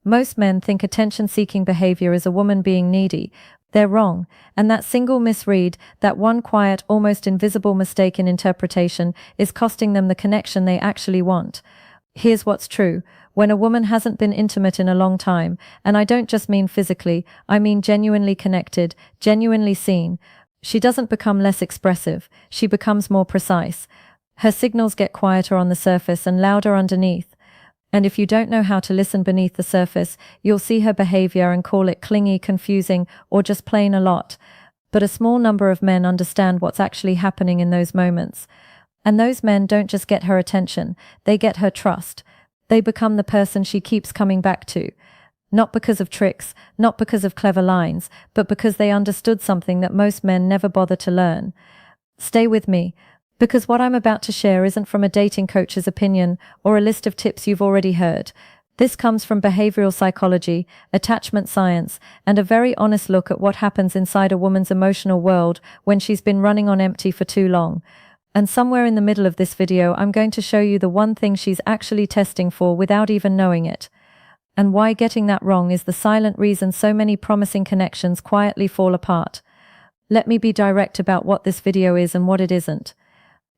Most men think attention-seeking behavior is a woman being needy. They're wrong, and that single misread, that one quiet, almost invisible mistake in interpretation, is costing them the connection they actually want. Here's what's true. When a woman hasn't been intimate in a long time, and I don't just mean physically, I mean genuinely connected, genuinely seen, she doesn't become less expressive, she becomes more precise. Her signals get quieter on the surface and louder underneath. And if you don't know how to listen beneath the surface, you'll see her behavior and call it clingy, confusing, or just plain a lot. But a small number of men understand what's actually happening in those moments. And those men don't just get her attention, they get her trust. They become the person she keeps coming back to. Not because of tricks, not because of clever lines, but because they understood something that most men never bother to learn. Stay with me, because what I'm about to share isn't from a dating coach's opinion or a list of tips you've already heard. This comes from behavioral psychology, attachment science, and a very honest look at what happens inside a woman's emotional world when she's been running on empty for too long. And somewhere in the middle of this video, I'm going to show you the one thing she's actually testing for without even knowing it. And why getting that wrong is the silent reason so many promising connections quietly fall apart. Let me be direct about what this video is and what it isn't.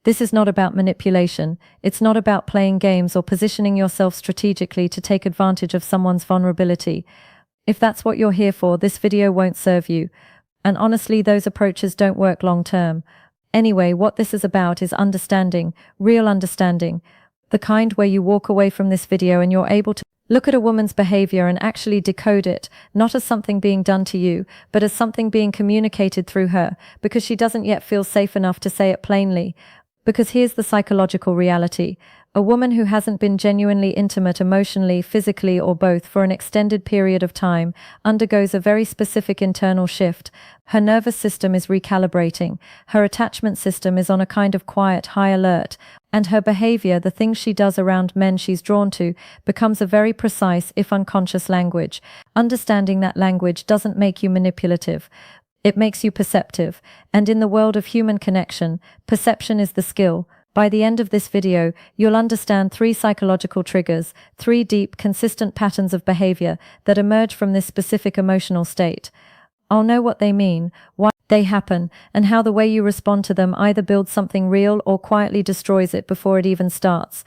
This is not about manipulation. It's not about playing games or positioning yourself strategically to take advantage of someone's vulnerability. If that's what you're here for, this video won't serve you. And honestly, those approaches don't work long term. Anyway, what this is about is understanding, real understanding, the kind where you walk away from this video and you're able to look at a woman's behavior and actually decode it, not as something being done to you, but as something being communicated through her, because she doesn't yet feel safe enough to say it plainly. Because here's the psychological reality. A woman who hasn't been genuinely intimate emotionally, physically, or both for an extended period of time undergoes a very specific internal shift. Her nervous system is recalibrating, her attachment system is on a kind of quiet high alert, and her behavior, the things she does around men she's drawn to, becomes a very precise, if unconscious language. Understanding that language doesn't make you manipulative. It makes you perceptive, and in the world of human connection, perception is the skill. By the end of this video, you'll understand 3 psychological triggers, 3 deep, consistent patterns of behavior that emerge from this specific emotional state. I'll know what they mean, why they happen, and how the way you respond to them either builds something real or quietly destroys it before it even starts.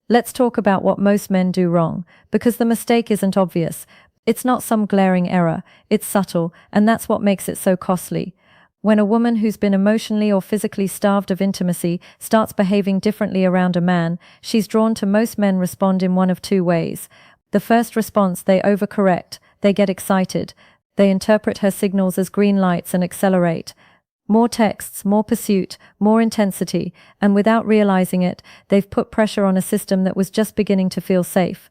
Let's talk about what most men do wrong, because the mistake isn't obvious. It's not some glaring error, it's subtle, and that's what makes it so costly. When a woman who's been emotionally or physically starved of intimacy starts behaving differently around a man, she's drawn to. Most men respond in one of 2 ways. The first response, they overcorrect, they get excited. They interpret her signals as green lights and accelerate. More texts, more pursuit, more intensity, and without realizing it, they've put pressure on a system that was just beginning to feel safe.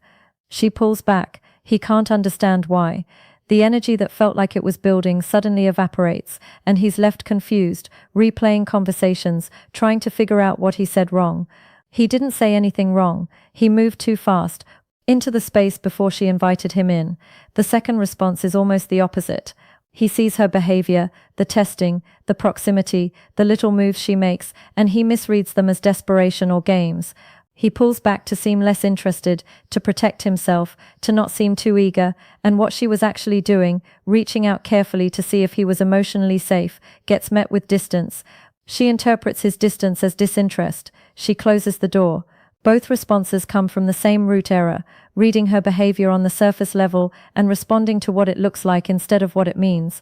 She pulls back. He can't understand why. The energy that felt like it was building suddenly evaporates, and he's left confused, replaying conversations, trying to figure out what he said wrong. He didn't say anything wrong. He moved too fast into the space before she invited him in. The second response is almost the opposite. He sees her behavior, the testing, the proximity, the little moves she makes, and he misreads them as desperation or games. He pulls back to seem less interested, to protect himself, to not seem too eager, and what she was actually doing, reaching out carefully to see if he was emotionally safe, gets met with distance. She interprets his distance as disinterest. She closes the door. Both responses come from the same root error, reading her behavior on the surface level and responding to what it looks like instead of what it means.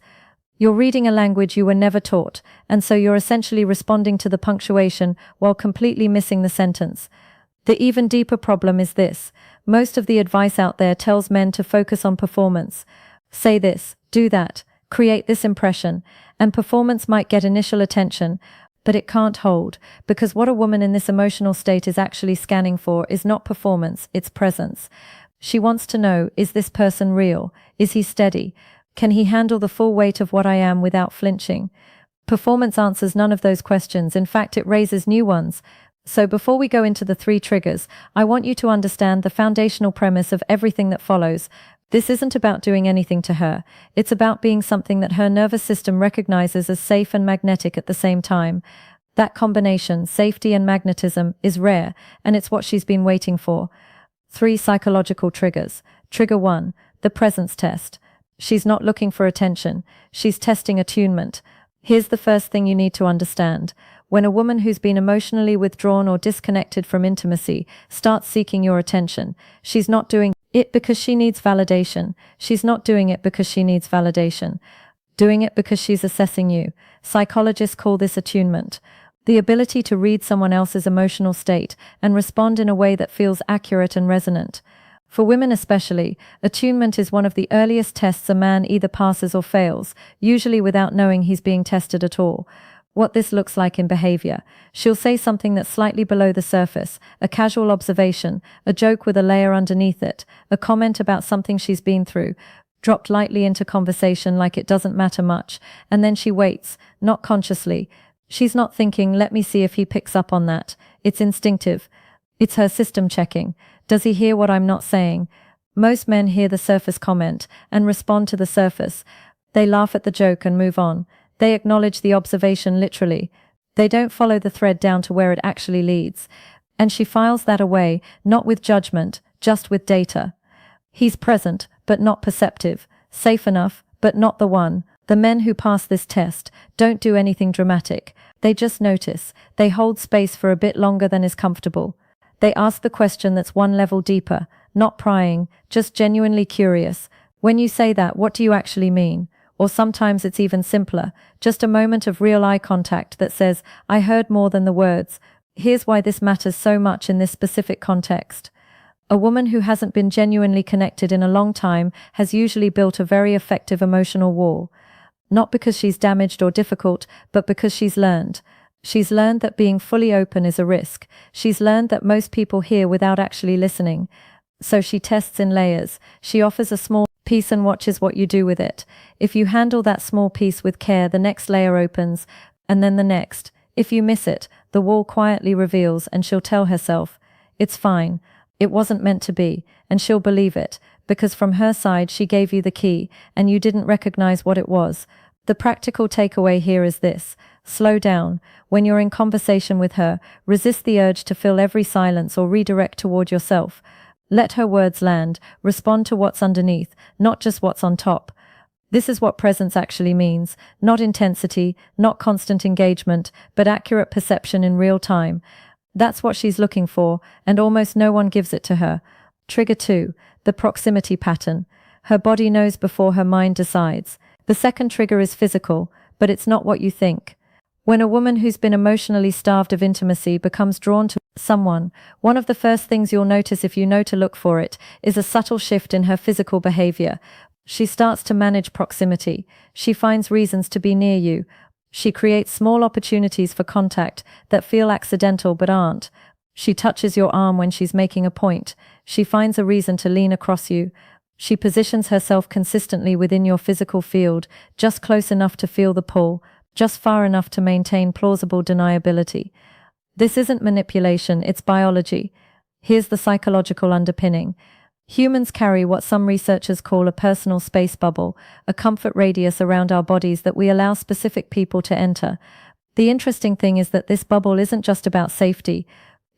You're reading a language you were never taught, and so you're essentially responding to the punctuation while completely missing the sentence. The even deeper problem is this. Most of the advice out there tells men to focus on performance. Say this, do that, create this impression, and performance might get initial attention, but it can't hold, because what a woman in this emotional state is actually scanning for is not performance, it's presence. She wants to know, is this person real? Is he steady? Can he handle the full weight of what I am without flinching? Performance answers none of those questions. In fact, it raises new ones. So before we go into the 3 triggers, I want you to understand the foundational premise of everything that follows. This isn't about doing anything to her. It's about being something that her nervous system recognizes as safe and magnetic at the same time. That combination, safety and magnetism, is rare, and it's what she's been waiting for. 3 psychological triggers. Trigger 1. The presence test. She's not looking for attention. She's testing attunement. Here's the first thing you need to understand. When a woman who's been emotionally withdrawn or disconnected from intimacy starts seeking your attention, she's not doing it because she needs validation. She's not doing it because she needs validation. Doing it because she's assessing you. Psychologists call this attunement. The ability to read someone else's emotional state and respond in a way that feels accurate and resonant. For women especially, attunement is one of the earliest tests a man either passes or fails, usually without knowing he's being tested at all. What this looks like in behavior. She'll say something that's slightly below the surface, a casual observation, a joke with a layer underneath it, a comment about something she's been through, dropped lightly into conversation like it doesn't matter much, and then she waits, not consciously. She's not thinking, let me see if he picks up on that. It's instinctive. It's her system checking. Does he hear what I'm not saying? Most men hear the surface comment and respond to the surface. They laugh at the joke and move on. They acknowledge the observation literally. They don't follow the thread down to where it actually leads. And she files that away, not with judgment, just with data. He's present, but not perceptive. Safe enough, but not the one. The men who pass this test don't do anything dramatic. They just notice. They hold space for a bit longer than is comfortable. They ask the question that's one level deeper, not prying, just genuinely curious. When you say that, what do you actually mean? Or sometimes it's even simpler, just a moment of real eye contact that says, I heard more than the words. Here's why this matters so much in this specific context. A woman who hasn't been genuinely connected in a long time has usually built a very effective emotional wall. Not because she's damaged or difficult, but because she's learned. She's learned that being fully open is a risk. She's learned that most people hear without actually listening. So she tests in layers. She offers a small piece and watches what you do with it. If you handle that small piece with care, the next layer opens, and then the next. If you miss it, the wall quietly reveals, and she'll tell herself, it's fine. It wasn't meant to be, and she'll believe it, because from her side she gave you the key, and you didn't recognize what it was. The practical takeaway here is this. Slow down. When you're in conversation with her, resist the urge to fill every silence or redirect toward yourself. Let her words land. Respond to what's underneath, not just what's on top. This is what presence actually means. Not intensity, not constant engagement, but accurate perception in real time. That's what she's looking for, and almost no one gives it to her. Trigger 2. The proximity pattern. Her body knows before her mind decides. The second trigger is physical, but it's not what you think. When a woman who's been emotionally starved of intimacy becomes drawn to someone, one of the first things you'll notice if you know to look for it is a subtle shift in her physical behavior. She starts to manage proximity. She finds reasons to be near you. She creates small opportunities for contact that feel accidental but aren't. She touches your arm when she's making a point. She finds a reason to lean across you. She positions herself consistently within your physical field, just close enough to feel the pull, just far enough to maintain plausible deniability. This isn't manipulation, it's biology. Here's the psychological underpinning. Humans carry what some researchers call a personal space bubble, a comfort radius around our bodies that we allow specific people to enter. The interesting thing is that this bubble isn't just about safety.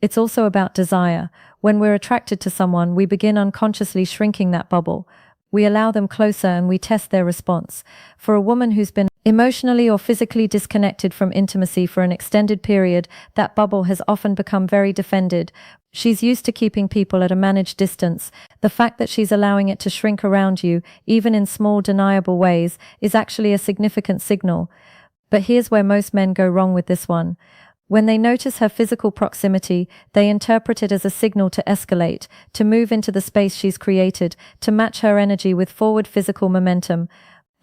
It's also about desire. When we're attracted to someone, we begin unconsciously shrinking that bubble. We allow them closer and we test their response. For a woman who's been emotionally or physically disconnected from intimacy for an extended period, that bubble has often become very defended. She's used to keeping people at a managed distance. The fact that she's allowing it to shrink around you, even in small, deniable ways, is actually a significant signal. But here's where most men go wrong with this one. When they notice her physical proximity, they interpret it as a signal to escalate, to move into the space she's created, to match her energy with forward physical momentum.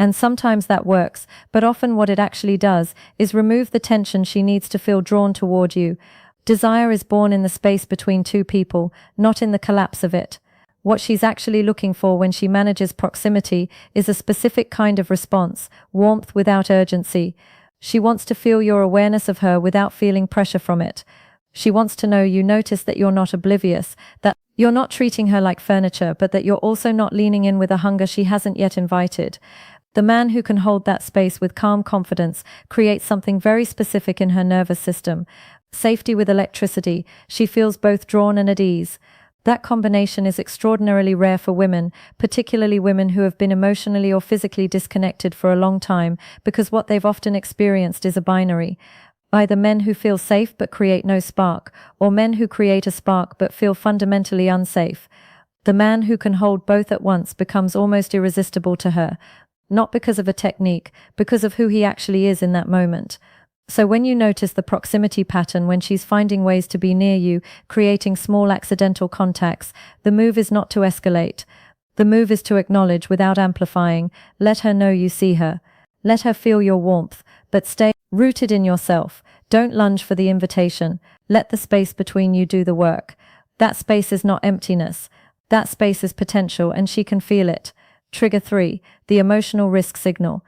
And sometimes that works, but often what it actually does is remove the tension she needs to feel drawn toward you. Desire is born in the space between two people, not in the collapse of it. What she's actually looking for when she manages proximity is a specific kind of response, warmth without urgency. She wants to feel your awareness of her without feeling pressure from it. She wants to know you notice that you're not oblivious, that you're not treating her like furniture, but that you're also not leaning in with a hunger she hasn't yet invited. The man who can hold that space with calm confidence creates something very specific in her nervous system. Safety with electricity. She feels both drawn and at ease. That combination is extraordinarily rare for women, particularly women who have been emotionally or physically disconnected for a long time, because what they've often experienced is a binary. Either men who feel safe but create no spark, or men who create a spark but feel fundamentally unsafe. The man who can hold both at once becomes almost irresistible to her, not because of a technique, because of who he actually is in that moment. So when you notice the proximity pattern when she's finding ways to be near you, creating small accidental contacts, the move is not to escalate. The move is to acknowledge without amplifying. Let her know you see her. Let her feel your warmth, but stay rooted in yourself. Don't lunge for the invitation. Let the space between you do the work. That space is not emptiness. That space is potential, and she can feel it. Trigger 3, the emotional risk signal.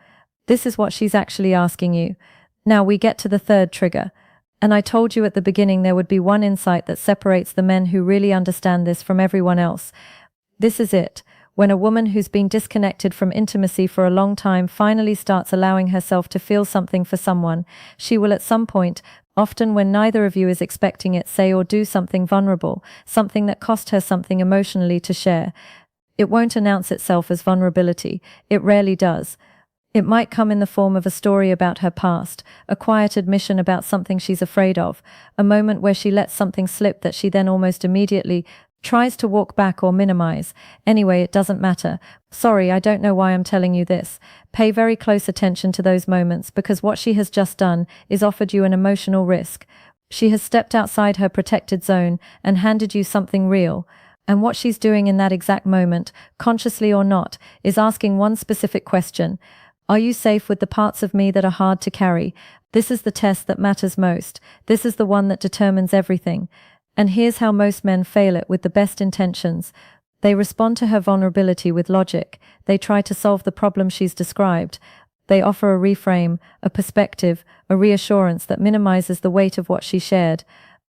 This is what she's actually asking you. Now we get to the third trigger. And I told you at the beginning there would be one insight that separates the men who really understand this from everyone else. This is it. When a woman who's been disconnected from intimacy for a long time finally starts allowing herself to feel something for someone, she will at some point, often when neither of you is expecting it, say or do something vulnerable, something that cost her something emotionally to share. It won't announce itself as vulnerability. It rarely does. It might come in the form of a story about her past, a quiet admission about something she's afraid of, a moment where she lets something slip that she then almost immediately tries to walk back or minimize. Anyway, it doesn't matter. Sorry, I don't know why I'm telling you this. Pay very close attention to those moments, because what she has just done is offered you an emotional risk. She has stepped outside her protected zone and handed you something real. And what she's doing in that exact moment, consciously or not, is asking one specific question. Are you safe with the parts of me that are hard to carry? This is the test that matters most. This is the one that determines everything. And here's how most men fail it with the best intentions. They respond to her vulnerability with logic. They try to solve the problem she's described. They offer a reframe, a perspective, a reassurance that minimizes the weight of what she shared.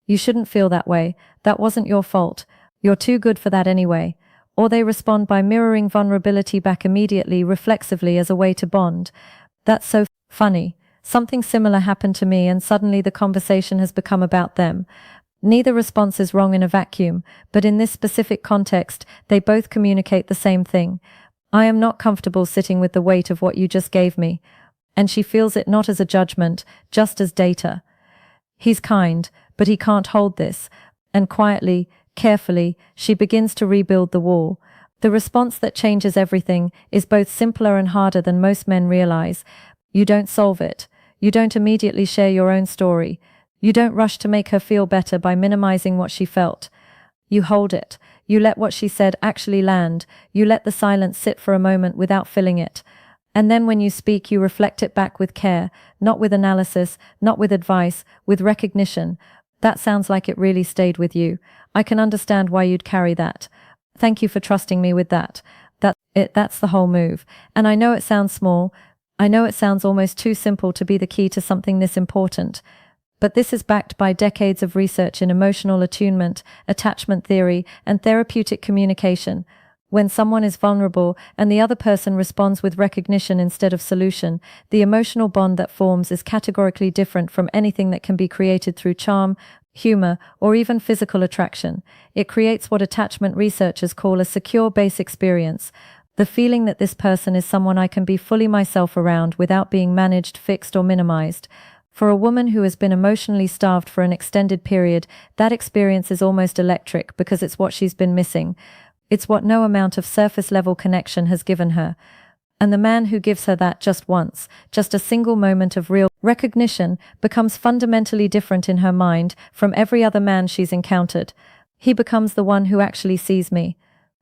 You shouldn't feel that way. That wasn't your fault. You're too good for that anyway. Or they respond by mirroring vulnerability back immediately, reflexively, as a way to bond. That's so funny. Something similar happened to me, and suddenly the conversation has become about them. Neither response is wrong in a vacuum, but in this specific context, they both communicate the same thing. I am not comfortable sitting with the weight of what you just gave me. And she feels it not as a judgment, just as data. He's kind, but he can't hold this. And quietly, carefully, she begins to rebuild the wall. The response that changes everything is both simpler and harder than most men realize. You don't solve it. You don't immediately share your own story. You don't rush to make her feel better by minimizing what she felt. You hold it. You let what she said actually land. You let the silence sit for a moment without filling it. And then when you speak, you reflect it back with care, not with analysis, not with advice, with recognition. That sounds like it really stayed with you. I can understand why you'd carry that. Thank you for trusting me with that. That's the whole move. And I know it sounds small. I know it sounds almost too simple to be the key to something this important. But this is backed by decades of research in emotional attunement, attachment theory, and therapeutic communication. When someone is vulnerable and the other person responds with recognition instead of solution, the emotional bond that forms is categorically different from anything that can be created through charm, humor, or even physical attraction. It creates what attachment researchers call a secure base experience. The feeling that this person is someone I can be fully myself around without being managed, fixed, or minimized. For a woman who has been emotionally starved for an extended period, that experience is almost electric because it's what she's been missing. It's what no amount of surface-level connection has given her. And the man who gives her that just once, just a single moment of real recognition, becomes fundamentally different in her mind from every other man she's encountered. He becomes the one who actually sees me.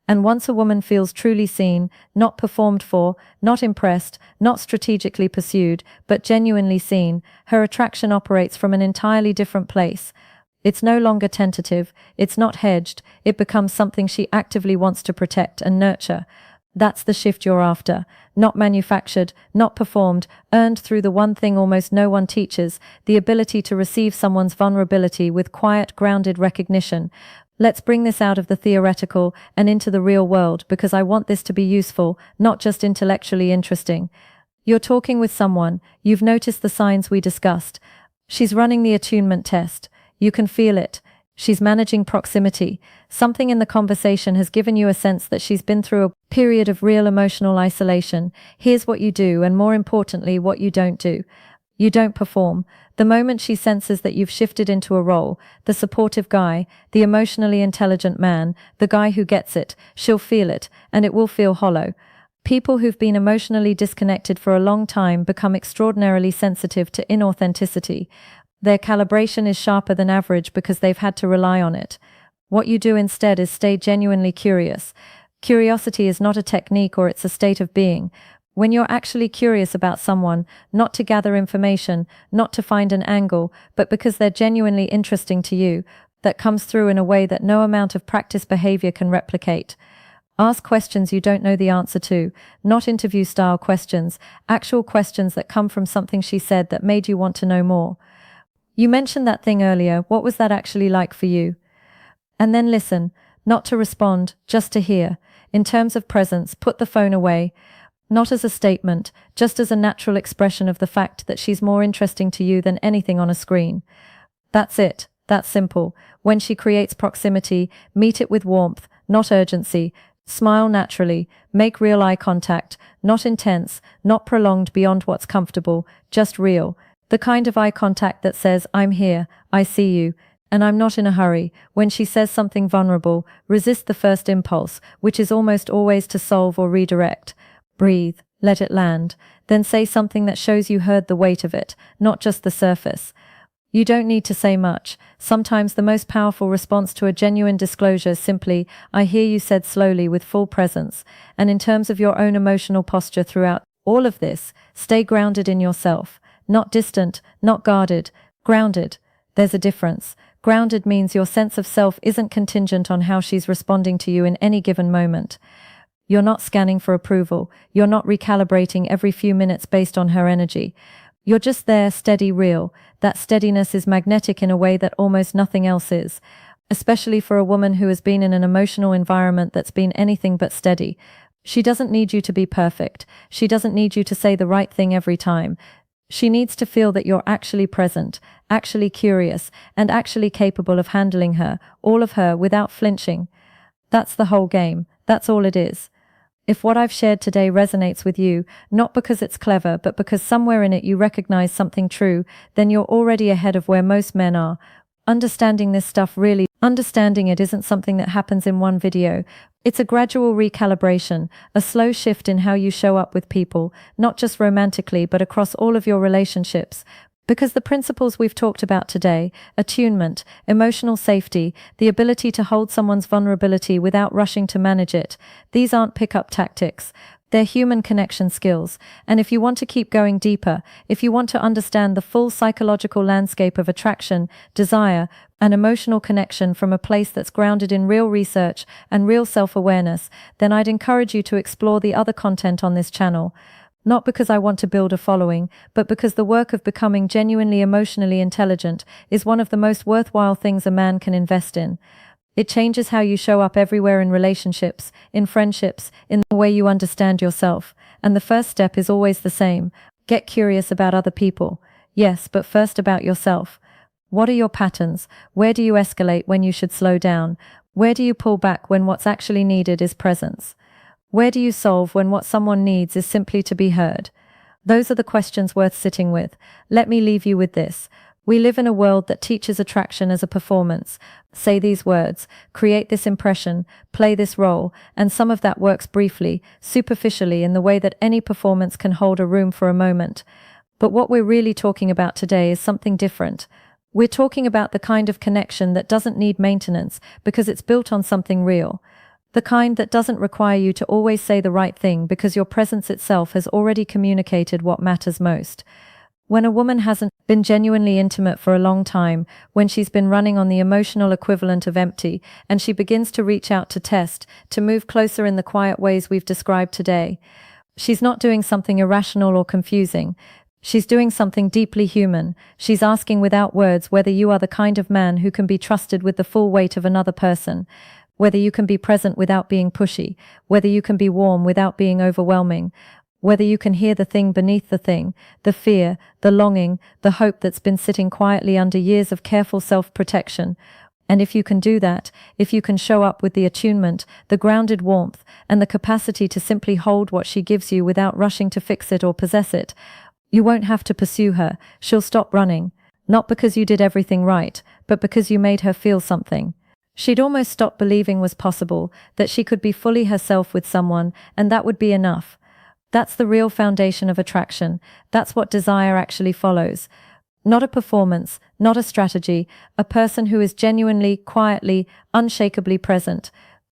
And once a woman feels truly seen, not performed for, not impressed, not strategically pursued, but genuinely seen, her attraction operates from an entirely different place. It's no longer tentative, it's not hedged, it becomes something she actively wants to protect and nurture. That's the shift you're after. Not manufactured, not performed, earned through the one thing almost no one teaches, the ability to receive someone's vulnerability with quiet, grounded recognition. Let's bring this out of the theoretical and into the real world, because I want this to be useful, not just intellectually interesting. You're talking with someone, you've noticed the signs we discussed. She's running the attunement test. You can feel it. She's managing proximity. Something in the conversation has given you a sense that she's been through a period of real emotional isolation. Here's what you do, and more importantly, what you don't do. You don't perform. The moment she senses that you've shifted into a role, the supportive guy, the emotionally intelligent man, the guy who gets it, she'll feel it, and it will feel hollow. People who've been emotionally disconnected for a long time become extraordinarily sensitive to inauthenticity. Their calibration is sharper than average because they've had to rely on it. What you do instead is stay genuinely curious. Curiosity is not a technique, or it's a state of being. When you're actually curious about someone, not to gather information, not to find an angle, but because they're genuinely interesting to you, that comes through in a way that no amount of practice behavior can replicate. Ask questions you don't know the answer to, not interview-style questions, actual questions that come from something she said that made you want to know more. You mentioned that thing earlier. What was that actually like for you? And then listen, not to respond, just to hear. In terms of presence, put the phone away. Not as a statement, just as a natural expression of the fact that she's more interesting to you than anything on a screen. That's it. That's simple. When she creates proximity, meet it with warmth, not urgency. Smile naturally. Make real eye contact, not intense, not prolonged beyond what's comfortable, just real. The kind of eye contact that says, I'm here, I see you, and I'm not in a hurry. When she says something vulnerable, resist the first impulse, which is almost always to solve or redirect. Breathe, let it land, then say something that shows you heard the weight of it, not just the surface. You don't need to say much. Sometimes the most powerful response to a genuine disclosure is simply, I hear you, said slowly with full presence. And in terms of your own emotional posture throughout all of this, stay grounded in yourself. Not distant, not guarded, grounded. There's a difference. Grounded means your sense of self isn't contingent on how she's responding to you in any given moment. You're not scanning for approval. You're not recalibrating every few minutes based on her energy. You're just there, steady, real. That steadiness is magnetic in a way that almost nothing else is, especially for a woman who has been in an emotional environment that's been anything but steady. She doesn't need you to be perfect. She doesn't need you to say the right thing every time. She needs to feel that you're actually present, actually curious, and actually capable of handling her, all of her, without flinching. That's the whole game. That's all it is. If what I've shared today resonates with you, not because it's clever, but because somewhere in it you recognize something true, then you're already ahead of where most men are. Understanding this stuff really, understanding it isn't something that happens in one video. It's a gradual recalibration, a slow shift in how you show up with people, not just romantically, but across all of your relationships. Because the principles we've talked about today, attunement, emotional safety, the ability to hold someone's vulnerability without rushing to manage it, these aren't pickup tactics. They're human connection skills. And if you want to keep going deeper, if you want to understand the full psychological landscape of attraction, desire, and emotional connection from a place that's grounded in real research and real self-awareness, then I'd encourage you to explore the other content on this channel. Not because I want to build a following, but because the work of becoming genuinely emotionally intelligent is one of the most worthwhile things a man can invest in. It changes how you show up everywhere, in relationships, in friendships, in the way you understand yourself. And the first step is always the same. Get curious about other people. Yes, but first about yourself. What are your patterns? Where do you escalate when you should slow down? Where do you pull back when what's actually needed is presence? Where do you solve when what someone needs is simply to be heard? Those are the questions worth sitting with. Let me leave you with this. We live in a world that teaches attraction as a performance. Say these words, create this impression, play this role, and some of that works briefly, superficially, in the way that any performance can hold a room for a moment. But what we're really talking about today is something different. We're talking about the kind of connection that doesn't need maintenance because it's built on something real. The kind that doesn't require you to always say the right thing because your presence itself has already communicated what matters most. When a woman hasn't been genuinely intimate for a long time, when she's been running on the emotional equivalent of empty, and she begins to reach out to test, to move closer in the quiet ways we've described today, she's not doing something irrational or confusing. She's doing something deeply human. She's asking without words whether you are the kind of man who can be trusted with the full weight of another person, whether you can be present without being pushy, whether you can be warm without being overwhelming, whether you can hear the thing beneath the thing, the fear, the longing, the hope that's been sitting quietly under years of careful self-protection. And if you can do that, if you can show up with the attunement, the grounded warmth, and the capacity to simply hold what she gives you without rushing to fix it or possess it, you won't have to pursue her. She'll stop running. Not because you did everything right, but because you made her feel something. She'd almost stop believing was possible, that she could be fully herself with someone, and that would be enough. That's the real foundation of attraction. That's what desire actually follows. Not a performance, not a strategy, a person who is genuinely, quietly, unshakably present.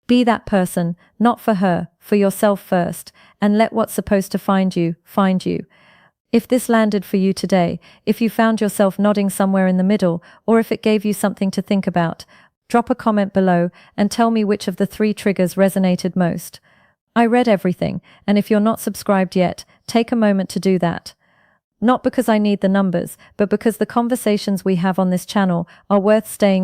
Be that person, not for her, for yourself first, and let what's supposed to find you, find you. If this landed for you today, if you found yourself nodding somewhere in the middle, or if it gave you something to think about, drop a comment below and tell me which of the 3 triggers resonated most. I read everything, and if you're not subscribed yet, take a moment to do that. Not because I need the numbers, but because the conversations we have on this channel are worth staying